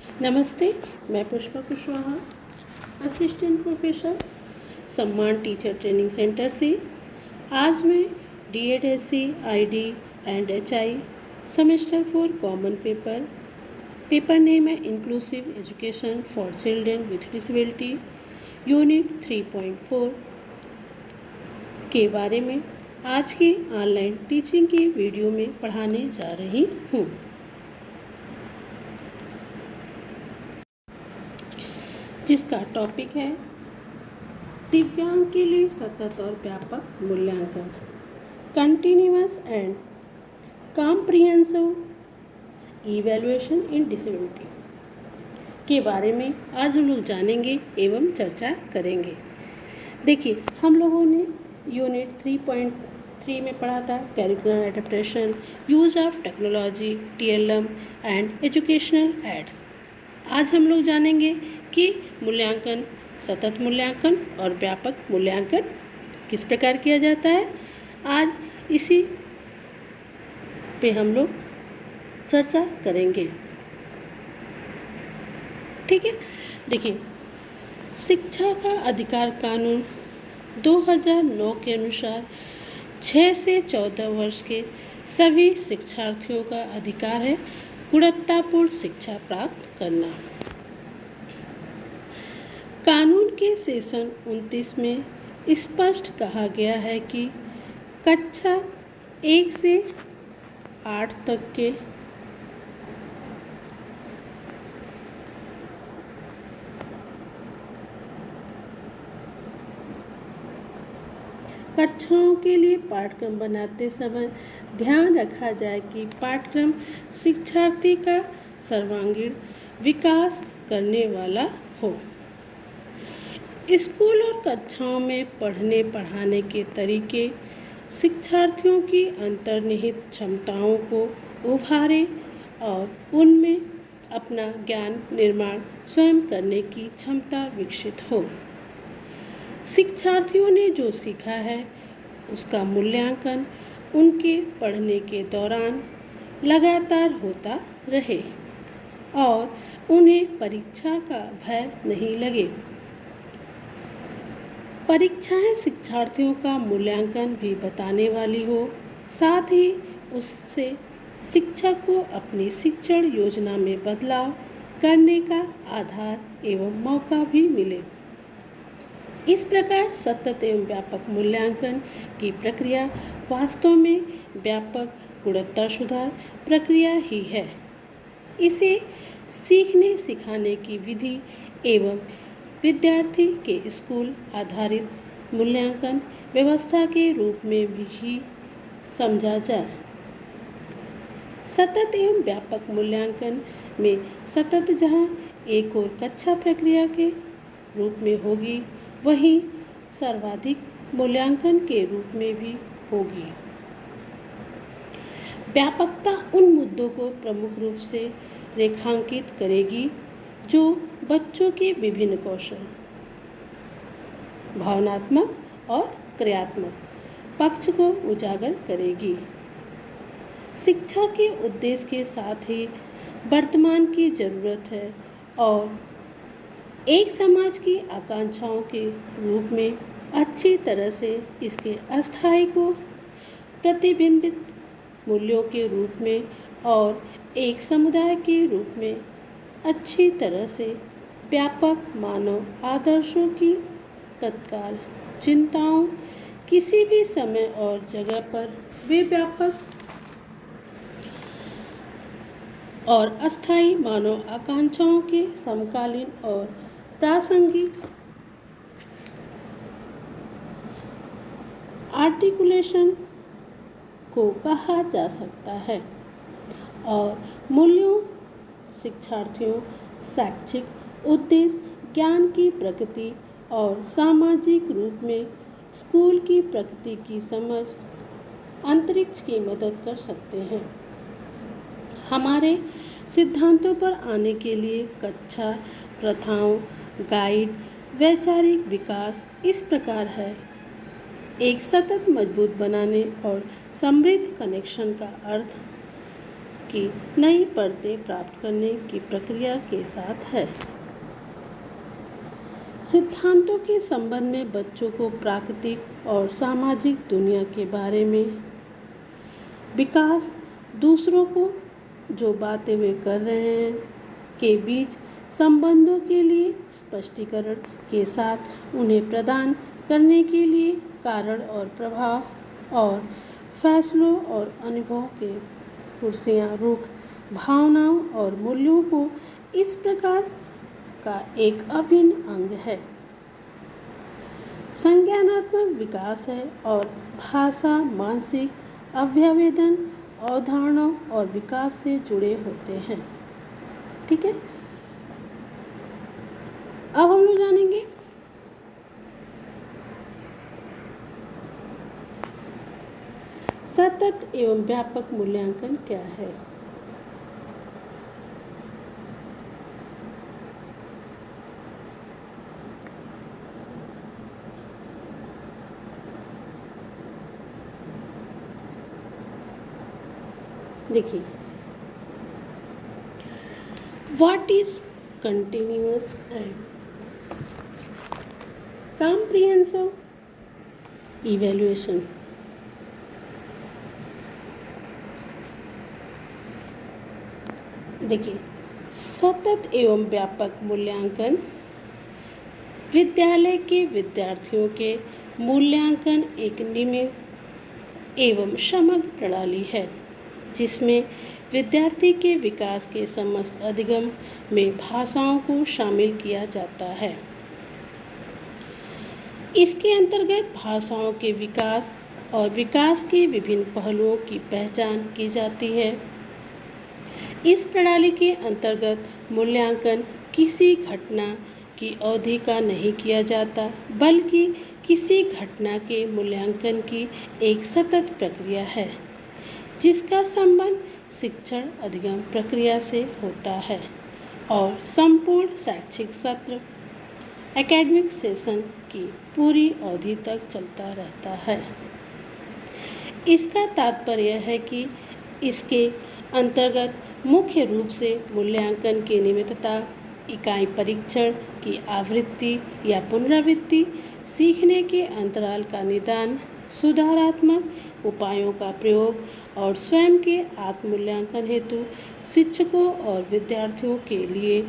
नमस्ते, मैं Pushpa Kushwaha, assistant professor, Samman teacher training centre से। आज मैं DED ID and HI semester 4 common paper name है inclusive education for children with disability, unit 3.4 के बारे में आज की ऑनलाइन टीचिंग की वीडियो में पढ़ाने जा रही हूँ। जिसका टॉपिक है दिव्यांग के लिए सतत और व्यापक मूल्यांकन, continuous and comprehensive evaluation in disability के बारे में आज हम लोग जानेंगे एवं चर्चा करेंगे। देखिए, हम लोगों ने यूनिट 3.3 में पढ़ा था curricular adaptation, use of technology, TLM and educational aids. आज हम लोग जानेंगे कि मूल्यांकन, सतत मूल्यांकन और व्यापक मूल्यांकन किस प्रकार किया जाता है। आज इसी पे हम लोग चर्चा करेंगे। ठीक है, देखिए, शिक्षा का अधिकार कानून 2009 के अनुसार 6 से 14 वर्ष के सभी शिक्षार्थियों का अधिकार है गुणवत्तापूर्ण शिक्षा प्राप्त करना। कानून के सेशन 29 में स्पष्ट कहा गया है कि कक्षा 1 से 8 तक के कक्षाओं के लिए पाठ्यक्रम बनाते समय ध्यान रखा जाए कि पाठ्यक्रम शिक्षार्थी का सर्वांगीण विकास करने वाला हो। स्कूल और कक्षाओं में पढ़ाने के तरीके शिक्षार्थियों की अंतर्निहित क्षमताओं को उभारे और उनमें अपना ज्ञान निर्माण स्वयं करने की क्षमता विकसित हो। शिक्षार्थियों ने जो सीखा है उसका मूल्यांकन उनके पढ़ने के दौरान लगातार होता रहे और उन्हें परीक्षा का भय नहीं लगे। परीक्षाएं शिक्षार्थियों का मूल्यांकन भी बताने वाली हो, साथ ही उससे शिक्षक को अपनी शिक्षण योजना में बदलाव करने का आधार एवं मौका भी मिले। इस प्रकार सतत एवं व्यापक मूल्यांकन की प्रक्रिया वास्तव में व्यापक गुणवत्ता सुधार प्रक्रिया ही है। इसे सीखने सिखाने की विधि एवं विद्यार्थी के स्कूल आधारित मूल्यांकन व्यवस्था के रूप में भी समझा जाए। सतत एवं व्यापक मूल्यांकन में सतत जहां एक और कक्षा प्रक्रिया के रूप में होगी, वहीं सर्वाधिक मूल्यांकन के रूप में भी होगी। व्यापकता उन मुद्दों को प्रमुख रूप से रेखांकित करेगी जो बच्चों के विभिन्न कौशल, भावनात्मक और क्रियात्मक पक्ष को उजागर करेगी। शिक्षा के उद्देश्य के साथ ही वर्तमान की जरूरत है और एक समाज की आकांक्षाओं के रूप में अच्छी तरह से इसके अस्थायी को प्रतिबिंबित मूल्यों के रूप में और एक समुदाय के रूप में अच्छी तरह से व्यापक मानव आदर्शों की तत्काल चिंताओं किसी भी समय और जगह पर वे व्यापक और अस्थायी मानव आकांक्षाओं के समकालीन और प्रासंगिक आर्टिकुलेशन को कहा जा सकता है और मूल्यों, शिक्षार्थियों, शैक्षिक उद्देश्य, ज्ञान की प्रकृति और सामाजिक रूप में स्कूल की प्रकृति की समझ अंतरिक्ष की मदद कर सकते हैं। हमारे सिद्धांतों पर आने के लिए कक्षा प्रथाओं, गाइड, वैचारिक विकास इस प्रकार है। एक सतत मजबूत बनाने और समृद्ध कनेक्शन का अर्थ की नई परतें प्राप्त करने की प्रक्रिया के साथ है। सिद्धांतों के संबंध में बच्चों को प्राकृतिक और सामाजिक दुनिया के बारे में विकास, दूसरों को जो बातें वे कर रहे हैं के बीच संबंधों के लिए स्पष्टीकरण के साथ उन्हें प्रदान करने के लिए कारण और प्रभाव और फैसलों और अनुभव के कुर्सियाँ रुख, भावनाओं और मूल्यों को इस प्रकार का एक अभिन्न अंग है। संज्ञानात्मक विकास है और भाषा, मानसिक अभ्यावेदन, अवधारणाओं और विकास से जुड़े होते हैं। ठीक है, अब हम लोग जानेंगे सतत एवं व्यापक मूल्यांकन क्या है। देखिए, what is continuous and comprehensive evaluation. देखिए, सतत एवं व्यापक मूल्यांकन विद्यालय के विद्यार्थियों के मूल्यांकन एक नियमित एवं समग्र प्रणाली है जिसमें विद्यार्थी के विकास के समस्त अधिगम में भाषाओं को शामिल किया जाता है। इसके अंतर्गत भाषाओं के विकास और विकास के विभिन्न पहलुओं की पहचान की जाती है। इस प्रणाली के अंतर्गत मूल्यांकन किसी घटना की अवधि का नहीं किया जाता, बल्कि किसी घटना के मूल्यांकन की एक सतत प्रक्रिया है जिसका संबंध शिक्षण अधिगम प्रक्रिया से होता है और संपूर्ण शैक्षिक सत्र एकेडमिक सेशन की पूरी अवधि तक चलता रहता है। इसका तात्पर्य है कि इसके अंतर्गत मुख्य रूप से मूल्यांकन की नियमितता, इकाई परीक्षण की आवृत्ति या पुनरावृत्ति, सीखने के अंतराल का निदान, सुधारात्मक उपायों का प्रयोग और स्वयं के आत्ममूल्यांकन हेतु शिक्षकों और विद्यार्थियों के लिए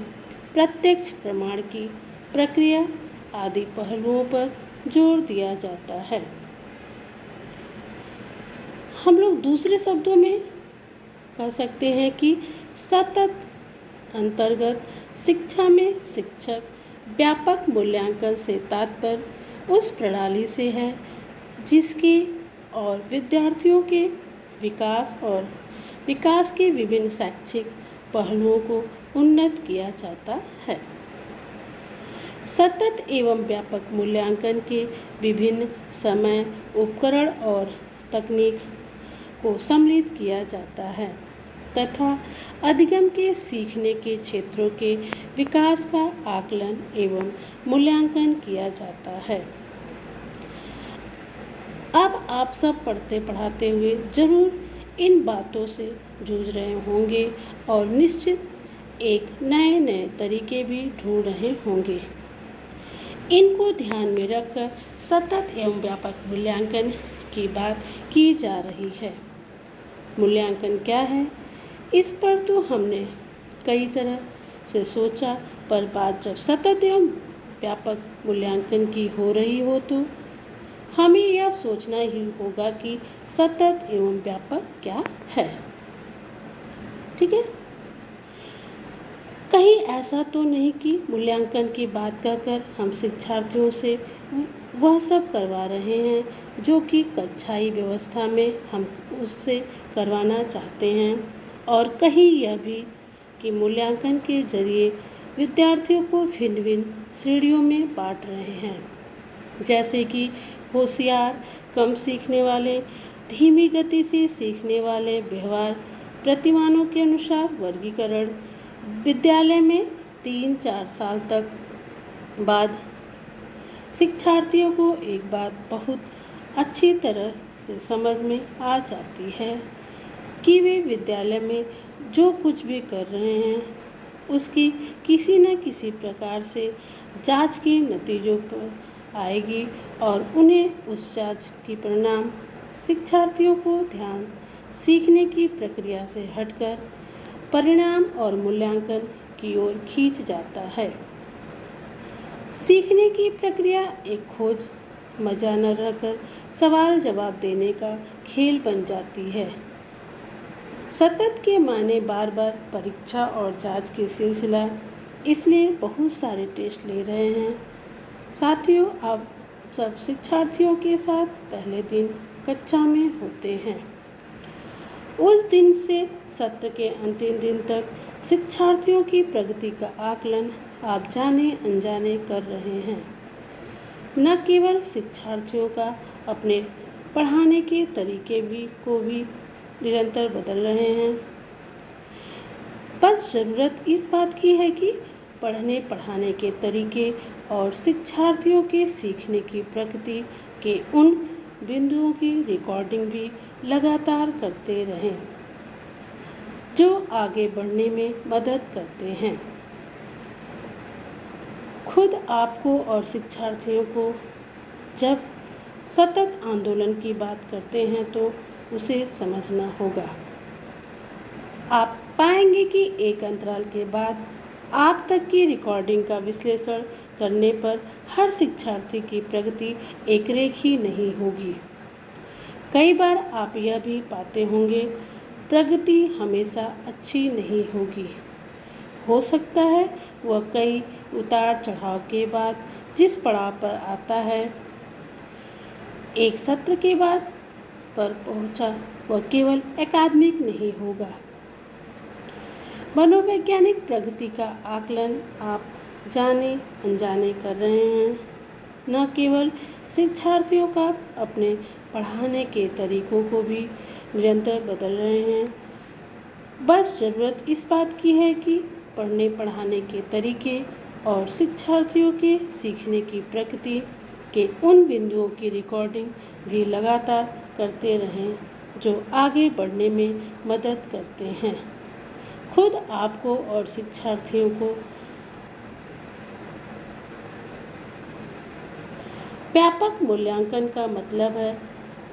प्रत्यक्ष प्रमाण की प्रक्रिया आदि पहलुओं पर जोर दिया जाता है। हम लोग दूसरे शब्दों में कह सकते हैं कि सतत अंतर्गत शिक्षा में शिक्षक व्यापक मूल्यांकन से तात्पर्य उस प्रणाली से है जिसके और विद्यार्थियों के विकास और विकास के विभिन्न शैक्षिक पहलुओं को उन्नत किया जाता है। सतत एवं व्यापक मूल्यांकन के विभिन्न समय, उपकरण और तकनीक को सम्मिलित किया जाता है तथा अधिगम के सीखने के क्षेत्रों के विकास का आकलन एवं मूल्यांकन किया जाता है। अब आप सब पढ़ते पढ़ाते हुए जरूर इन बातों से जूझ रहे होंगे और निश्चित एक नए नए तरीके भी ढूंढ रहे होंगे। इनको ध्यान में रखकर सतत एवं व्यापक मूल्यांकन की बात की जा रही है। मूल्यांकन क्या है, इस पर तो हमने कई तरह से सोचा, पर बात जब सतत एवं व्यापक मूल्यांकन की हो रही हो तो हमें यह सोचना ही होगा कि सतत एवं व्यापक क्या है। ठीक है, कहीं ऐसा तो नहीं कि मूल्यांकन की बात कहकर हम शिक्षार्थियों से वह सब करवा रहे हैं जो कि कक्षाई व्यवस्था में हम उससे करवाना चाहते हैं, और कहीं यह भी कि मूल्यांकन के जरिए विद्यार्थियों को भिन्न भिन्न श्रेणियों में बांट रहे हैं, जैसे कि होशियार, कम सीखने वाले, धीमी गति से सीखने वाले, व्यवहार प्रतिमानों के अनुसार वर्गीकरण। विद्यालय में 3-4 साल तक बाद शिक्षार्थियों को एक बात बहुत अच्छी तरह से समझ में आ जाती है कि वे विद्यालय में जो कुछ भी कर रहे हैं उसकी किसी न किसी प्रकार से जांच के नतीजों पर आएगी और उन्हें उस जांच की परिणाम शिक्षार्थियों को ध्यान सीखने की प्रक्रिया से हटकर परिणाम और मूल्यांकन की ओर खींच जाता है। सीखने की प्रक्रिया एक खोज मजा न रहकर सवाल जवाब देने का खेल बन जाती है। सतत के माने बार बार परीक्षा और जांच के सिलसिला, इसलिए बहुत सारे टेस्ट ले रहे हैं। साथियों, आप सब शिक्षार्थियों के साथ पहले दिन कक्षा में होते हैं। उस दिन से सत्र के अंतिम दिन तक शिक्षार्थियों की प्रगति का आकलन आप जाने अनजाने कर रहे हैं। न केवल शिक्षार्थियों का अपने पढ़ाने के तरीके को भी निरंतर बदल रहे हैं। बस ज़रूरत इस बात की है कि पढ़ने पढ़ाने के तरीके और शिक्षार्थियों के सीखने की प्रगति के उन बिंदुओं की रिकॉर्डिंग भी लगातार करते रहें जो आगे बढ़ने में मदद करते हैं। खुद आपको और शिक्षार्थियों को जब सतत आंदोलन की बात करते हैं तो उसे समझना होगा। आप पाएंगे कि एक अंतराल के बाद आप तक की रिकॉर्डिंग का विश्लेषण करने पर हर शिक्षार्थी की प्रगति एक रेखी नहीं होगी। कई बार आप यह भी पाते होंगे प्रगति हमेशा अच्छी नहीं होगी। हो सकता है वह कई उतार चढ़ाव के बाद जिस पड़ाव पर आता है, एक सत्र के बाद पर पहुंचा, वह केवल अकादमिक नहीं होगा। मनोवैज्ञानिक प्रगति का आकलन आप जाने अनजाने कर रहे हैं। न केवल शिक्षार्थियों का अपने पढ़ाने के तरीकों को भी निरंतर बदल रहे हैं। बस ज़रूरत इस बात की है कि पढ़ने पढ़ाने के तरीके और शिक्षार्थियों के सीखने की प्रगति के उन बिंदुओं की रिकॉर्डिंग भी लगातार करते रहें जो आगे बढ़ने में मदद करते हैं। खुद आपको और शिक्षार्थियों को व्यापक मूल्यांकन का मतलब है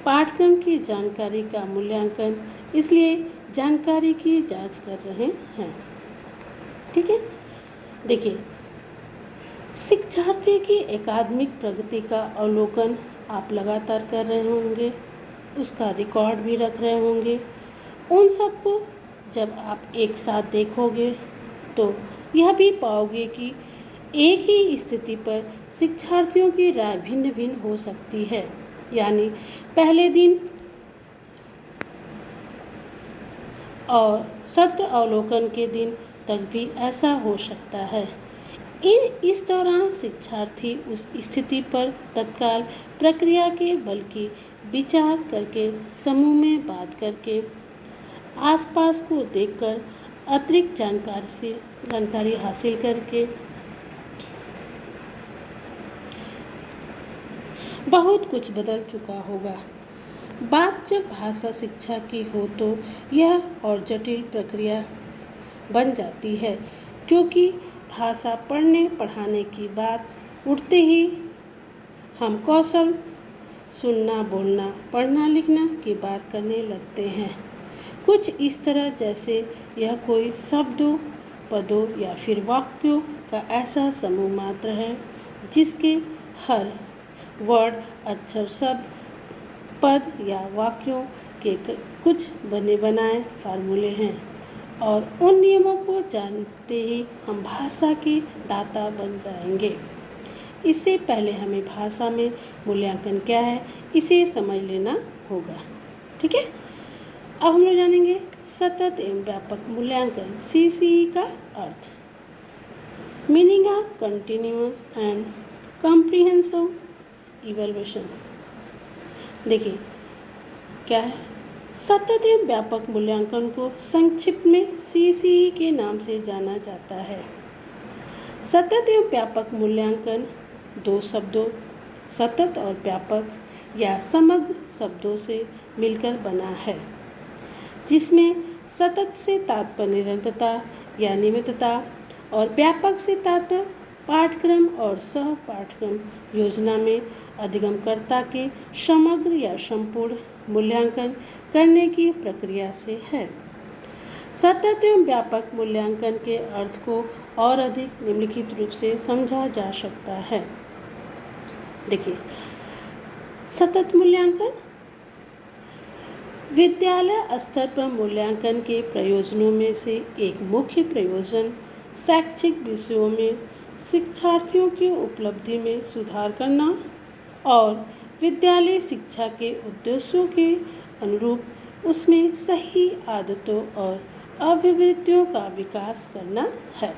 पाठ्यक्रम की जानकारी का मूल्यांकन, इसलिए जानकारी की जांच कर रहे हैं। ठीक है, देखिए, शिक्षार्थी की एकाडमिक प्रगति का अवलोकन आप लगातार कर रहे होंगे, उसका रिकॉर्ड भी रख रहे होंगे। उन सबको जब आप एक साथ देखोगे तो यह भी पाओगे कि एक ही स्थिति पर शिक्षार्थियों की राय भिन्न भिन्न हो सकती है। यानी पहले दिन और सत्र अवलोकन के दिन तक भी ऐसा हो सकता है। इस दौरान शिक्षार्थी उस स्थिति पर तत्काल प्रक्रिया के बल्कि विचार करके, समूह में बात करके, आसपास को देखकर, अतिरिक्त जानकारी हासिल करके बहुत कुछ बदल चुका होगा। बात जब भाषा शिक्षा की हो तो यह और जटिल प्रक्रिया बन जाती है, क्योंकि भाषा पढ़ने पढ़ाने की बात उठते ही हम कौशल सुनना, बोलना, पढ़ना, लिखना की बात करने लगते हैं। कुछ इस तरह जैसे यह कोई शब्दों, पदों या फिर वाक्यों का ऐसा समूह मात्र है जिसके हर वर्ड, अक्षर, शब्द, पद या वाक्यों के कुछ बने बनाए फार्मूले हैं और उन नियमों को जानते ही हम भाषा के दाता बन जाएंगे। इससे पहले हमें भाषा में मूल्यांकन क्या है इसे समझ लेना होगा। ठीक है, अब हम लोग जानेंगे सतत एवं व्यापक मूल्यांकन CCE का अर्थ। Meaning of continuous and comprehensive evaluation. देखिए क्या है, सतत एवं व्यापक मूल्यांकन को संक्षिप्त में CCE के नाम से जाना जाता है। सतत एवं व्यापक मूल्यांकन दो शब्दों सतत और व्यापक या समग्र शब्दों से मिलकर बना है, जिसमें सतत से तात्पर्य निरंतरता या नियमितता और व्यापक से तात्पर्य पाठ्यक्रम और सह पाठ्यक्रम योजना में अधिगमकर्ता के समग्र या संपूर्ण मूल्यांकन करने की प्रक्रिया से है। सतत एवं व्यापक मूल्यांकन के अर्थ को और अधिक निम्नलिखित रूप से समझा जा सकता है। देखिए, सतत मूल्यांकन विद्यालय स्तर पर मूल्यांकन के प्रयोजनों में से एक मुख्य प्रयोजन शैक्षिक विषयों में शिक्षार्थियों की उपलब्धि में सुधार करना और विद्यालय शिक्षा के उद्देश्यों के अनुरूप उसमें सही आदतों और अभिवृत्तियों का विकास करना है।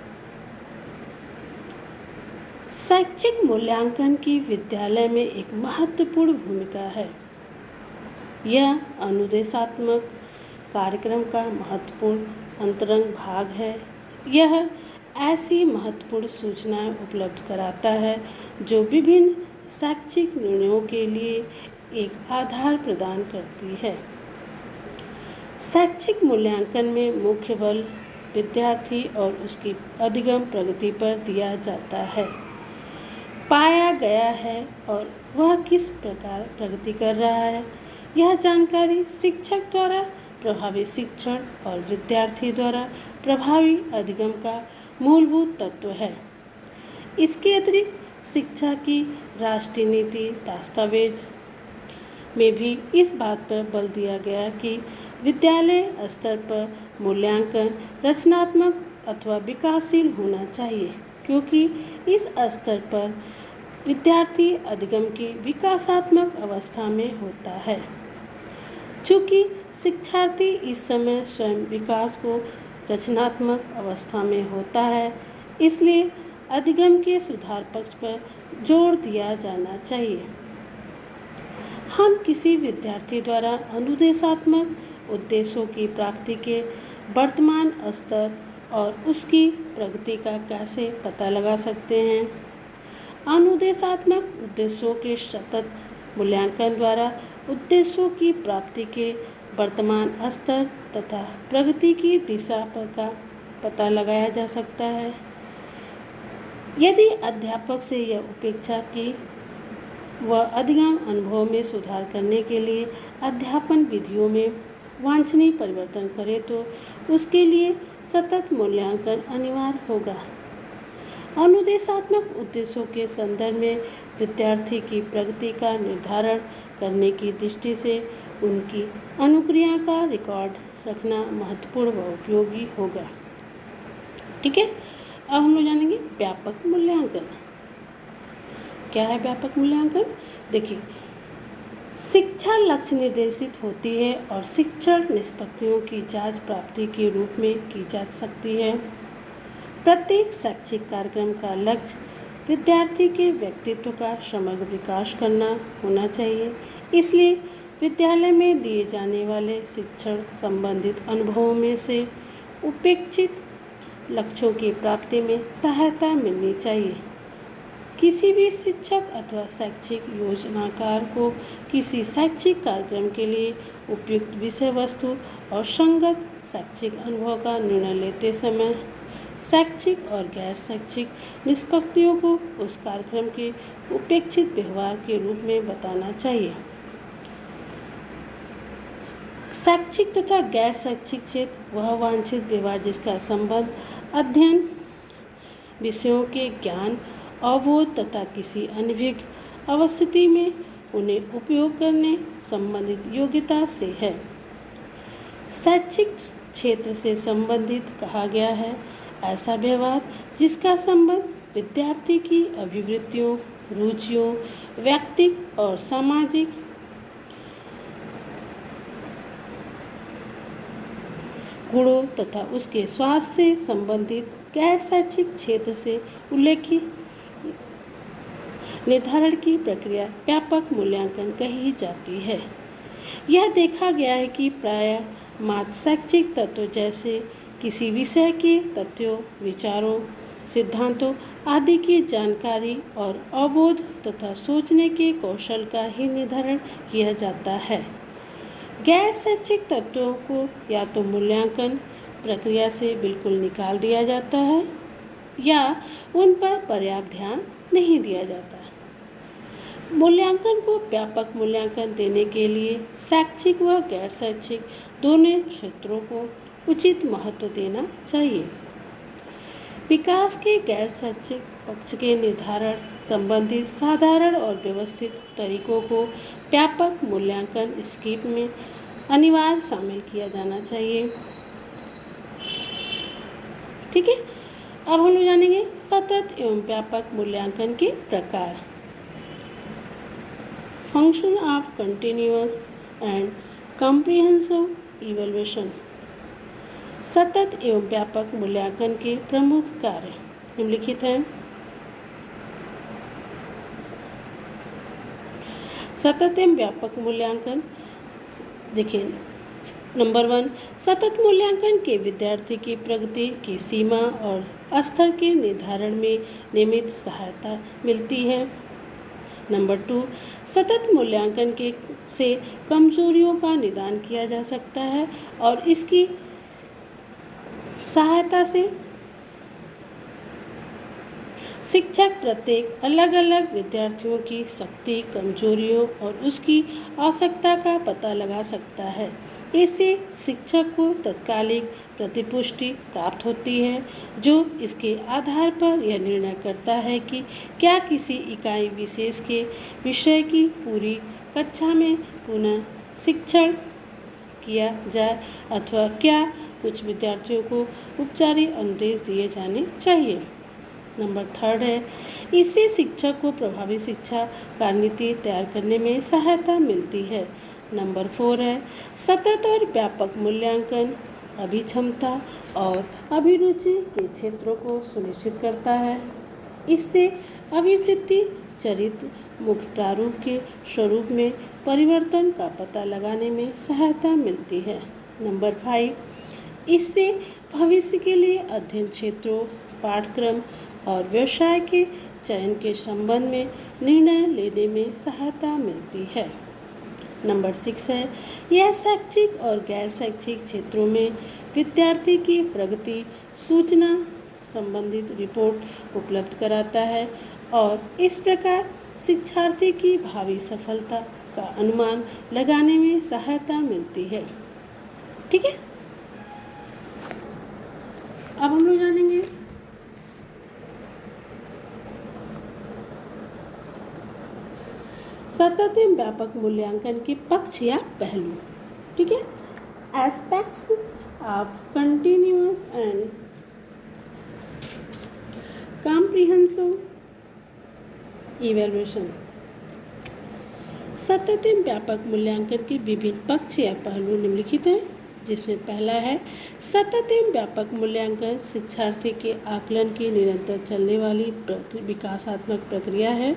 शैक्षिक मूल्यांकन की विद्यालय में एक महत्वपूर्ण भूमिका है। यह अनुदेशात्मक कार्यक्रम का महत्वपूर्ण अंतरंग भाग है। यह ऐसी महत्वपूर्ण सूचनाएं उपलब्ध कराता है जो विभिन्न शैक्षिक निर्णयों के लिए एक आधार प्रदान करती है। शैक्षिक मूल्यांकन में मुख्य बल विद्यार्थी और उसकी अधिगम प्रगति पर दिया जाता है। पाया गया है और वह किस प्रकार प्रगति कर रहा है, यह जानकारी शिक्षक द्वारा प्रभावी शिक्षण और विद्यार्थी द्वारा प्रभावी अधिगम का मूलभूत तत्व है। इसके अतिरिक्त शिक्षा की राष्ट्रीय नीति दस्तावेज में भी इस बात पर बल दिया गया कि विद्यालय स्तर पर मूल्यांकन रचनात्मक अथवा विकासशील होना चाहिए, क्योंकि इस स्तर पर विद्यार्थी अधिगम की विकासात्मक अवस्था में होता है। चूँकि शिक्षार्थी इस समय स्वयं विकास को रचनात्मक अवस्था में होता है, इसलिए अधिगम के सुधार पक्ष पर जोर दिया जाना चाहिए। हम किसी विद्यार्थी द्वारा अनुदेशात्मक उद्देश्यों की प्राप्ति के वर्तमान स्तर और उसकी प्रगति का कैसे पता लगा सकते हैं? अनुदेशात्मक उद्देश्यों के सतत मूल्यांकन द्वारा उद्देश्यों की प्राप्ति के वर्तमान स्तर तथा प्रगति की दिशा पर का पता लगाया जा सकता है। यदि अध्यापक से यह अपेक्षा की वह अधिगम अनुभव में सुधार करने के लिए अध्यापन विधियों में वांछनीय परिवर्तन करे तो उसके लिए सतत मूल्यांकन अनिवार्य होगा। अनुदेशात्मक उद्देश्यों के संदर्भ में विद्यार्थी की प्रगति का निर्धारण करने की दृष्टि से उनकी अनुक्रिया का रिकॉर्ड रखना महत्वपूर्ण व उपयोगी होगा। ठीक है, अब हम लोग जानेंगे व्यापक मूल्यांकन। क्या है व्यापक मूल्यांकन? देखिए, शिक्षा लक्ष्य निर्देशित होती है और शिक्षण निष्पत्तियों की जांच प्राप्ति के रूप में की जा सकती है। प्रत्येक शैक्षिक कार्यक्रम का लक्ष्य विद्यार्थी के व्यक्तित्व का समग्र विकास करना होना चाहिए। इसलिए विद्यालय में दिए जाने वाले शिक्षण संबंधित अनुभवों में से उपेक्षित लक्ष्यों की प्राप्ति में सहायता मिलनी चाहिए। किसी भी शिक्षक अथवा शैक्षिक योजनाकार को किसी शैक्षिक कार्यक्रम के लिए उपयुक्त विषय वस्तु और संगत शैक्षिक अनुभव का निर्णय लेते समय शैक्षिक और गैर शैक्षिक निष्पत्तियों को उस कार्यक्रम के उपेक्षित व्यवहार के रूप में बताना चाहिए। शैक्षिक तथा गैर शैक्षिक क्षेत्र वह वांछित व्यवहार जिसका संबंध अध्ययन विषयों के ज्ञान अवबोध तथा किसी अनभिज्ञ अवस्थिति में उन्हें उपयोग करने संबंधित योग्यता से है। शैक्षिक क्षेत्र से संबंधित कहा गया है ऐसा व्यवहार जिसका संबंध विद्यार्थी की अभिवृत्तियों, रुचियों, व्यक्तिक और सामाजिक गुणों तथा उसके स्वास्थ्य से संबंधित गैर शैक्षिक क्षेत्र से उल्लेखित निर्धारण की प्रक्रिया व्यापक मूल्यांकन कही जाती है। यह देखा गया है कि प्रायः मात्र शैक्षिक तत्व जैसे किसी विषय के तथ्यों, विचारों, सिद्धांतों आदि की जानकारी और अवबोध तथा सोचने के कौशल का ही निर्धारण किया जाता है। गैर शैक्षिक तत्वों को या तो मूल्यांकन प्रक्रिया से बिल्कुल निकाल दिया जाता है या उन पर पर्याप्त ध्यान नहीं दिया जाता। मूल्यांकन को व्यापक मूल्यांकन देने के लिए शैक्षिक व गैर शैक्षिक दोनों क्षेत्रों को उचित महत्व देना चाहिए। विकास के गैर शैक्षिक पक्ष के निर्धारण संबंधित साधारण और व्यवस्थित तरीकों को व्यापक मूल्यांकन स्कीम में अनिवार्य शामिल किया जाना चाहिए। ठीक है, अब हम लोग जानेंगे सतत एवं व्यापक मूल्यांकन के प्रकार। Function of continuous and comprehensive evaluation. सतत एवं व्यापक मूल्यांकन के प्रमुख कार्य निम्नलिखित हैं। सतत एवं व्यापक मूल्यांकन देखिए, नंबर 1, सतत मूल्यांकन के विद्यार्थी की प्रगति की सीमा और स्तर के निर्धारण में नियमित सहायता मिलती है। नंबर 2, सतत मूल्यांकन के से कमजोरियों का निदान किया जा सकता है और इसकी सहायता से शिक्षक प्रत्येक अलग अलग विद्यार्थियों की शक्ति, कमजोरियों और उसकी आवश्यकता का पता लगा सकता है। इससे शिक्षक को तत्कालिक प्रतिपुष्टि प्राप्त होती है, जो इसके आधार पर यह निर्णय करता है कि क्या किसी इकाई विशेष के विषय की पूरी कक्षा में पुनः शिक्षण किया जाए अथवा क्या कुछ विद्यार्थियों को उपचारित अनुदेश दिए जाने चाहिए। नंबर 3 है, इससे शिक्षक को प्रभावी शिक्षा कार्यनीति तैयार करने में सहायता मिलती है। नंबर 4 है, सतत और व्यापक मूल्यांकन अभिक्षमता और अभिरुचि के क्षेत्रों को सुनिश्चित करता है। इससे अभिवृत्ति चरित्र मुख्य प्रारूप के स्वरूप में परिवर्तन का पता लगाने में सहायता मिलती है। नंबर 5, इससे भविष्य के लिए अध्ययन क्षेत्रों, पाठ्यक्रम और व्यवसाय के चयन के संबंध में निर्णय लेने में सहायता मिलती है। नंबर 6 है, यह शैक्षिक और गैर शैक्षिक क्षेत्रों में विद्यार्थी की प्रगति सूचना संबंधित रिपोर्ट उपलब्ध कराता है और इस प्रकार शिक्षार्थी की भावी सफलता का अनुमान लगाने में सहायता मिलती है। ठीक है, अब हम लोग जानेंगे सतत एवं व्यापक मूल्यांकन के पक्ष या पहलू। ठीक है, aspects of continuous and comprehensive evaluation. सतत एवं व्यापक मूल्यांकन के विभिन्न पक्ष या पहलू निम्नलिखित हैं, जिसमें पहला है सतत एवं व्यापक मूल्यांकन शिक्षार्थी के आकलन की निरंतर चलने वाली विकासात्मक प्रक्रिया है।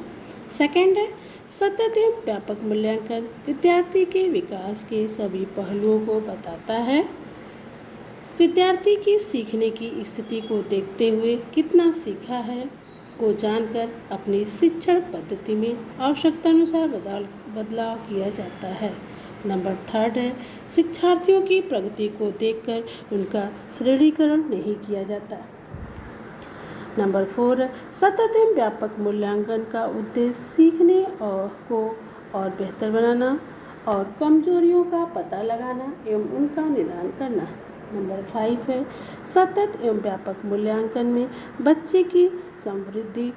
सेकंड है, सतत एवं व्यापक मूल्यांकन विद्यार्थी के विकास के सभी पहलुओं को बताता है। विद्यार्थी की सीखने की स्थिति को देखते हुए कितना सीखा है को जानकर अपनी शिक्षण पद्धति में आवश्यकता अनुसार बदलाव किया जाता है। नंबर 3 है, शिक्षार्थियों की प्रगति को देखकर उनका श्रेणीकरण नहीं किया जाता। नंबर 4 है, सतत एवं व्यापक मूल्यांकन का उद्देश्य सीखने को और बेहतर बनाना और कमजोरियों का पता लगाना एवं उनका निदान करना। नंबर 5 है, सतत एवं व्यापक मूल्यांकन में बच्चे की समृद्धि,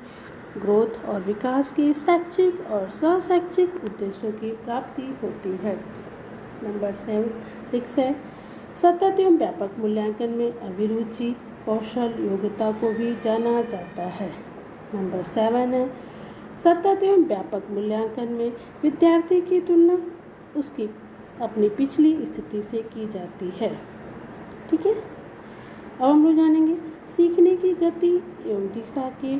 ग्रोथ और विकास के शैक्षिक और सहशैक्षिक उद्देश्यों की प्राप्ति होती है। नंबर 6 है, सतत एवं व्यापक मूल्यांकन में अभिरुचि, कौशल, योग्यता को भी जाना जाता है। नंबर 7 है, सतत एवं व्यापक मूल्यांकन में विद्यार्थी की तुलना उसकी अपनी पिछली स्थिति से की जाती है। ठीक है, अब हम लोग जानेंगे सीखने की गति एवं दिशा के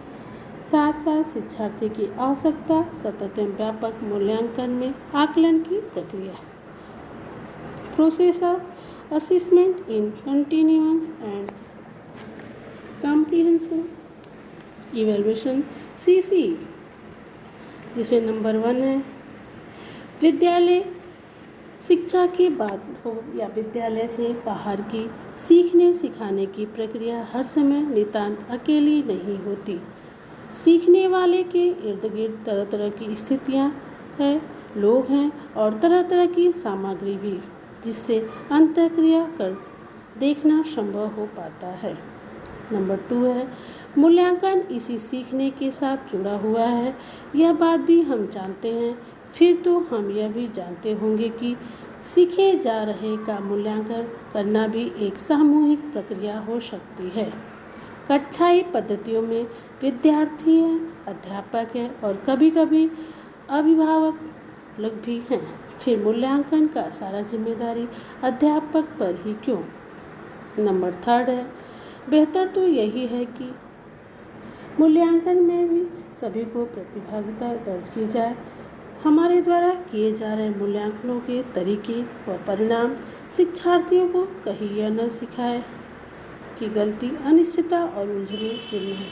साथ साथ शिक्षार्थी की आवश्यकता सतत एवं व्यापक मूल्यांकन में आकलन की प्रक्रिया। Process of assessment in continuous and comprehensive evaluation CCE, जिसमें नंबर 1 है, विद्यालय शिक्षा की बात हो या विद्यालय से बाहर की सीखने सिखाने की प्रक्रिया हर समय नितांत अकेली नहीं होती। सीखने वाले के इर्द गिर्द तरह तरह की स्थितियाँ हैं, लोग हैं और तरह तरह की सामग्री भी, जिससे अंतःक्रिया कर देखना संभव हो पाता है। नंबर 2 है मूल्यांकन इसी सीखने के साथ जुड़ा हुआ है। यह बात भी हम जानते हैं, फिर तो हम यह भी जानते होंगे कि सीखे जा रहे का मूल्यांकन करना भी एक सामूहिक प्रक्रिया हो सकती है। कक्षाई पद्धतियों में विद्यार्थी हैं, अध्यापक हैं और कभी कभी अभिभावक लोग भी हैं। फिर मूल्यांकन का सारा जिम्मेदारी अध्यापक पर ही क्यों? नंबर 3 है बेहतर तो यही है कि मूल्यांकन में भी सभी को प्रतिभागिता दर्ज की जाए। हमारे द्वारा किए जा रहे मूल्यांकनों के तरीके व परिणाम शिक्षार्थियों को कहीं यह न सिखाए कि गलती अनिश्चितता और उलझने पूर्ण है।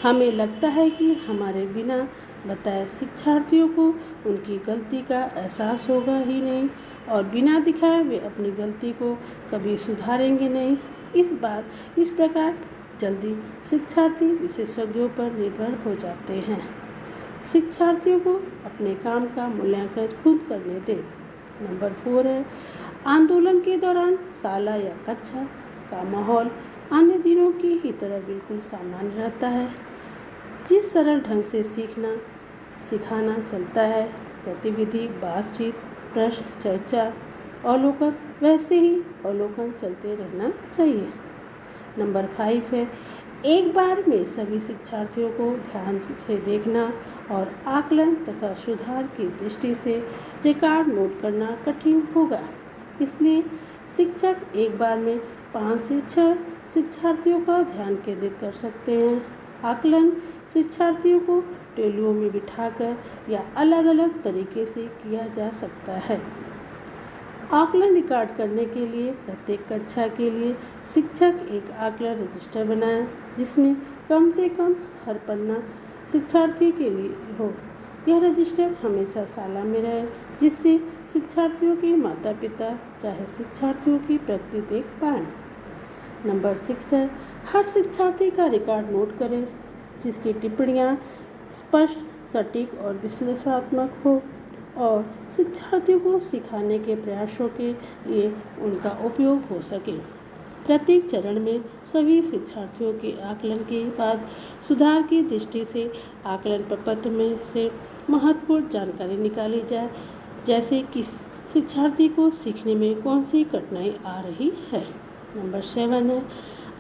हमें लगता है कि हमारे बिना बताए शिक्षार्थियों को उनकी गलती का एहसास होगा ही नहीं और बिना दिखाए वे अपनी गलती को कभी सुधारेंगे नहीं। इस प्रकार जल्दी शिक्षार्थी विशेषज्ञों पर निर्भर हो जाते हैं। शिक्षार्थियों को अपने काम का मूल्यांकन खुद करने दें। नंबर 4 है आंदोलन के दौरान शाला या कक्षा का माहौल अन्य दिनों की ही तरह बिल्कुल सामान्य रहता है। जिस सरल ढंग से सीखना सिखाना चलता है, गतिविधि, बातचीत, प्रश्न, चर्चा, अवलोकन, वैसे ही अवलोकन चलते रहना चाहिए। नंबर 5 है एक बार में सभी शिक्षार्थियों को ध्यान से देखना और आकलन तथा सुधार की दृष्टि से रिकॉर्ड नोट करना कठिन होगा। इसलिए शिक्षक एक बार में 5 से 6 शिक्षार्थियों का ध्यान केंद्रित कर सकते हैं। आकलन शिक्षार्थियों को टोलियों में बिठाकर या अलग अलग तरीके से किया जा सकता है। आकलन रिकॉर्ड करने के लिए प्रत्येक कक्षा के लिए शिक्षक एक आकलन रजिस्टर बनाएं, जिसमें कम से कम हर पन्ना शिक्षार्थी के लिए हो। यह रजिस्टर हमेशा शाला में रहे, जिससे शिक्षार्थियों के माता पिता चाहे शिक्षार्थियों की प्रगति देख पाएं। नंबर 6 है हर शिक्षार्थी का रिकॉर्ड नोट करें, जिसकी टिप्पणियाँ स्पष्ट, सटीक और विश्लेषणात्मक हो और शिक्षार्थियों को सिखाने के प्रयासों के लिए उनका उपयोग हो सके। प्रत्येक चरण में सभी शिक्षार्थियों के आकलन के बाद सुधार की दृष्टि से आकलन प्रपत्र में से महत्वपूर्ण जानकारी निकाली जाए, जैसे कि शिक्षार्थी को सीखने में कौन सी कठिनाई आ रही है। नंबर 7 है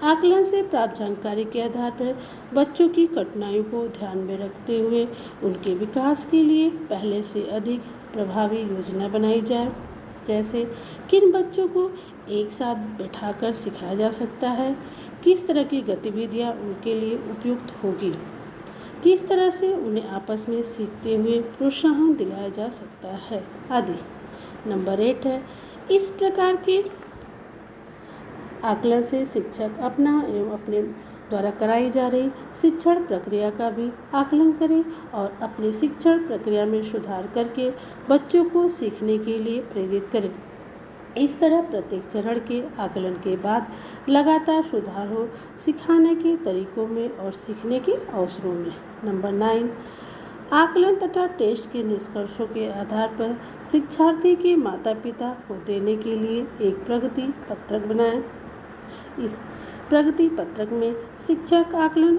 आकलन से प्राप्त जानकारी के आधार पर बच्चों की कठिनाइयों को ध्यान में रखते हुए उनके विकास के लिए पहले से अधिक प्रभावी योजना बनाई जाए। जैसे किन बच्चों को एक साथ बैठाकर सिखाया जा सकता है, किस तरह की गतिविधियां उनके लिए उपयुक्त होगी, किस तरह से उन्हें आपस में सीखते हुए प्रोत्साहन दिलाया जा सकता है आदि। नंबर 8 है इस प्रकार के आकलन से शिक्षक अपना एवं अपने द्वारा कराई जा रही शिक्षण प्रक्रिया का भी आकलन करें और अपनी शिक्षण प्रक्रिया में सुधार करके बच्चों को सीखने के लिए प्रेरित करें। इस तरह प्रत्येक चरण के आकलन के बाद लगातार सुधार हो सिखाने के तरीकों में और सीखने के अवसरों में। नंबर 9 आकलन तथा टेस्ट के निष्कर्षों के आधार पर शिक्षार्थी के माता पिता को देने के लिए एक प्रगति पत्रक बनाएं। इस प्रगति पत्रक में शिक्षक आकलन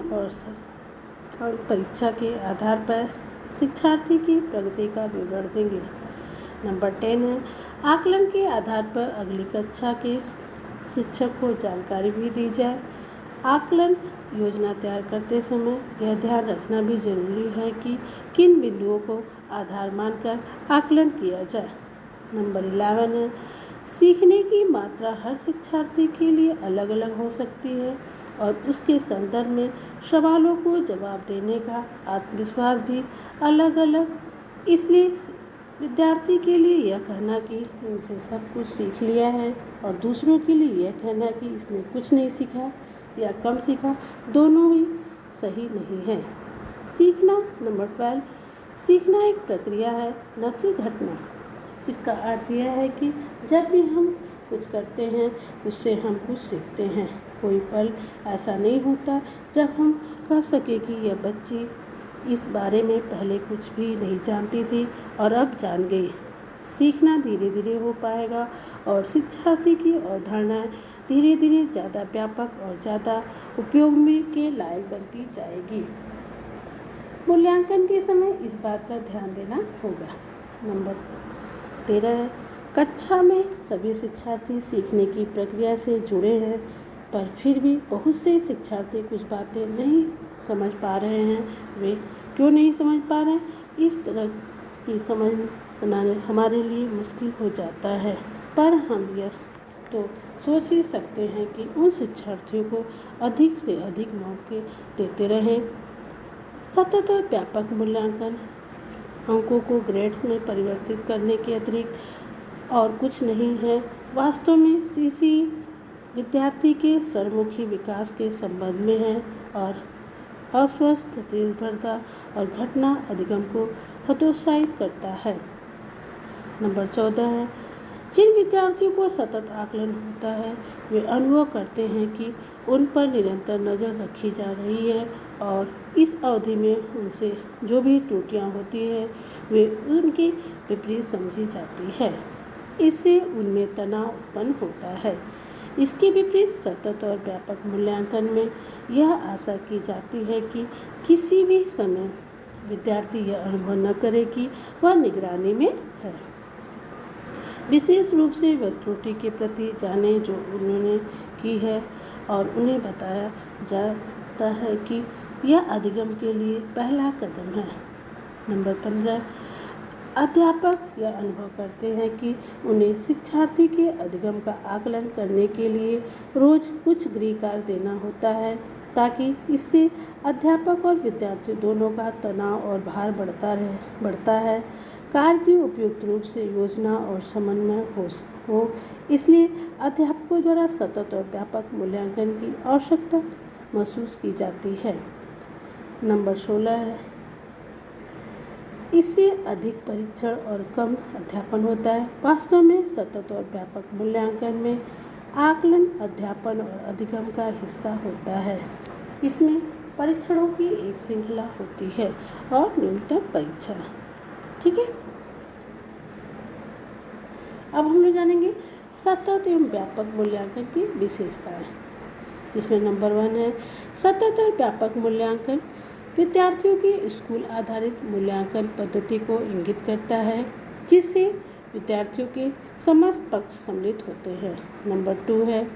और परीक्षा के आधार पर शिक्षार्थी की प्रगति का विवरण देंगे। नंबर 10 है आकलन के आधार पर अगली कक्षा के शिक्षक को जानकारी भी दी जाए। आकलन योजना तैयार करते समय यह ध्यान रखना भी जरूरी है कि किन बिंदुओं को आधार मानकर आकलन किया जाए। नंबर 11 है सीखने की मात्रा हर शिक्षार्थी के लिए अलग अलग हो सकती है और उसके संदर्भ में सवालों को जवाब देने का आत्मविश्वास भी अलग अलग। इसलिए विद्यार्थी के लिए यह कहना कि इनसे सब कुछ सीख लिया है और दूसरों के लिए यह कहना कि इसने कुछ नहीं सीखा या कम सीखा, दोनों ही सही नहीं है। सीखना। नंबर 12 सीखना एक प्रक्रिया है, न कि घटना। इसका अर्थ यह है कि जब भी हम कुछ करते हैं उससे हम कुछ सीखते हैं। कोई पल ऐसा नहीं होता जब हम कह सके कि यह बच्ची इस बारे में पहले कुछ भी नहीं जानती थी और अब जान गई। सीखना धीरे धीरे हो पाएगा और शिक्षार्थी की अवधारणाएं धीरे धीरे ज़्यादा व्यापक और ज़्यादा उपयोग में के लायक बनती जाएगी। मूल्यांकन के समय इस बात पर ध्यान देना होगा। नंबर 13 है, कक्षा में सभी शिक्षार्थी सीखने की प्रक्रिया से जुड़े हैं, पर फिर भी बहुत से शिक्षार्थी कुछ बातें नहीं समझ पा रहे हैं। वे क्यों नहीं समझ पा रहे हैं? इस तरह की समझ बनाने हमारे लिए मुश्किल हो जाता है, पर हम यह तो सोच ही सकते हैं कि उन शिक्षार्थियों को अधिक से अधिक मौके देते रहें। सतत और व्यापक मूल्यांकन अंकों को ग्रेड्स में परिवर्तित करने के अतिरिक्त और कुछ नहीं है। वास्तव में सीसी विद्यार्थी के सर्वमुखी विकास के संबंध में है और अस्वस्थ प्रतिस्पर्धा और घटना अधिगम को हतोत्साहित करता है। नंबर 14 है, जिन विद्यार्थियों को सतत आकलन होता है वे अनुभव करते हैं कि उन पर निरंतर नज़र रखी जा रही है और इस अवधि में उनसे जो भी त्रुटियां होती हैं वे उनके विपरीत समझी जाती है। इससे उनमें तनाव उत्पन्न होता है। इसके विपरीत सतत और व्यापक मूल्यांकन में यह आशा की जाती है कि किसी भी समय विद्यार्थी यह अनुभव न करे कि वह निगरानी में है। विशेष रूप से वह त्रुटि के प्रति जाने जो उन्होंने की है और उन्हें बताया जाता है कि यह अधिगम के लिए पहला कदम है। नंबर 15, अध्यापक यह अनुभव करते हैं कि उन्हें शिक्षार्थी के अधिगम का आकलन करने के लिए रोज कुछ गृह कार्य देना होता है, ताकि इससे अध्यापक और विद्यार्थी दोनों का तनाव और भार बढ़ता है। कार्य की उपयुक्त रूप से योजना और समन्वय हो। इसलिए अध्यापकों द्वारा सतत और व्यापक मूल्यांकन की आवश्यकता महसूस की जाती है। नंबर 16 है, इससे अधिक परीक्षण और कम अध्यापन होता है। वास्तव में सतत और व्यापक मूल्यांकन में आकलन अध्यापन और अधिगम का हिस्सा होता है। इसमें परीक्षणों की एक श्रृंखला होती है और न्यूनतम परीक्षा। ठीक है, अब हम लोग जानेंगे सतत एवं व्यापक मूल्यांकन की विशेषताएं। इसमें नंबर 1 है, सतत और व्यापक मूल्यांकन विद्यार्थियों की स्कूल आधारित मूल्यांकन पद्धति को इंगित करता है, जिससे विद्यार्थियों के समस्त पक्ष सम्मिलित होते हैं। नंबर 2 है,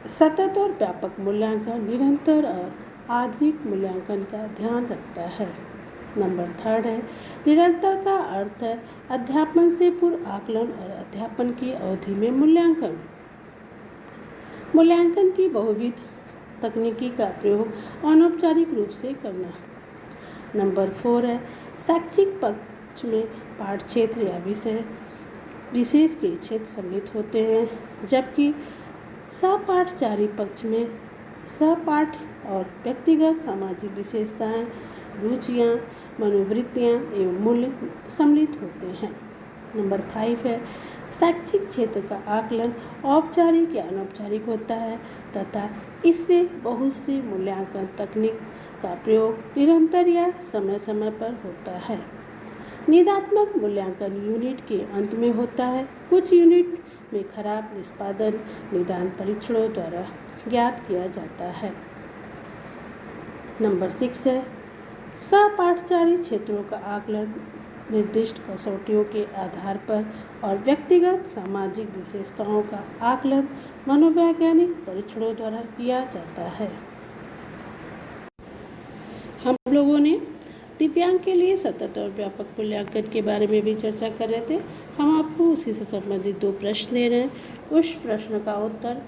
सतत और व्यापक मूल्यांकन निरंतर और आधुनिक मूल्यांकन का ध्यान रखता है। नंबर 3 है, निरंतर का अर्थ है अध्यापन से पूर्व आकलन और अध्यापन की अवधि में मूल्यांकन। मूल्यांकन की बहुविध तकनीकी का प्रयोग अनौपचारिक रूप से करना। नंबर 4 है, शैक्षिक पक्ष में पाठ क्षेत्र या विषय विशेष के क्षेत्र सम्मिलित होते हैं, जबकि सहपाठचारी पक्ष में सहपाठ और व्यक्तिगत सामाजिक विशेषताएं, रुचियां, मनोवृत्तियां एवं मूल्य सम्मिलित होते हैं। नंबर 5 है, शैक्षिक क्षेत्र का आकलन औपचारिक या अनौपचारिक होता है तथा इससे बहुत सी मूल्यांकन तकनीक का प्रयोग निरंतर या समय समय पर होता है। निदात्मक मूल्यांकन यूनिट के अंत में होता है। कुछ यूनिट में खराब निष्पादन निदान परीक्षणों द्वारा ज्ञात किया जाता है। नंबर 6 है, सहपाठचारी क्षेत्रों का आकलन निर्दिष्ट कसौटियों के आधार पर और व्यक्तिगत सामाजिक विशेषताओं का आकलन मनोवैज्ञानिक परीक्षणों द्वारा किया जाता है। हम लोगों ने दिव्यांग के लिए सतत और व्यापक मूल्यांकन के बारे में भी चर्चा कर रहे थे। हम आपको उसी से संबंधित 2 प्रश्न दे रहे हैं। उस प्रश्न का उत्तर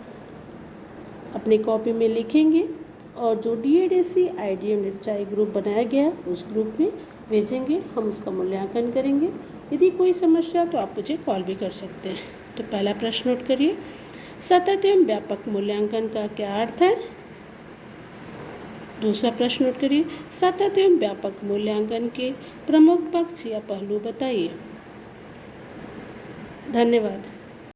अपनी कॉपी में लिखेंगे और जो DADC IDM निश्चय ग्रुप बनाया गया उस ग्रुप में भेजेंगे। हम उसका मूल्यांकन करेंगे। यदि कोई समस्या तो आप मुझे कॉल भी कर सकते हैं। तो पहला प्रश्न नोट करिए, सतत एवं व्यापक मूल्यांकन का क्या अर्थ है? दूसरा प्रश्न नोट करिए, सतत एवं व्यापक मूल्यांकन के प्रमुख पक्ष या पहलू बताइए। धन्यवाद।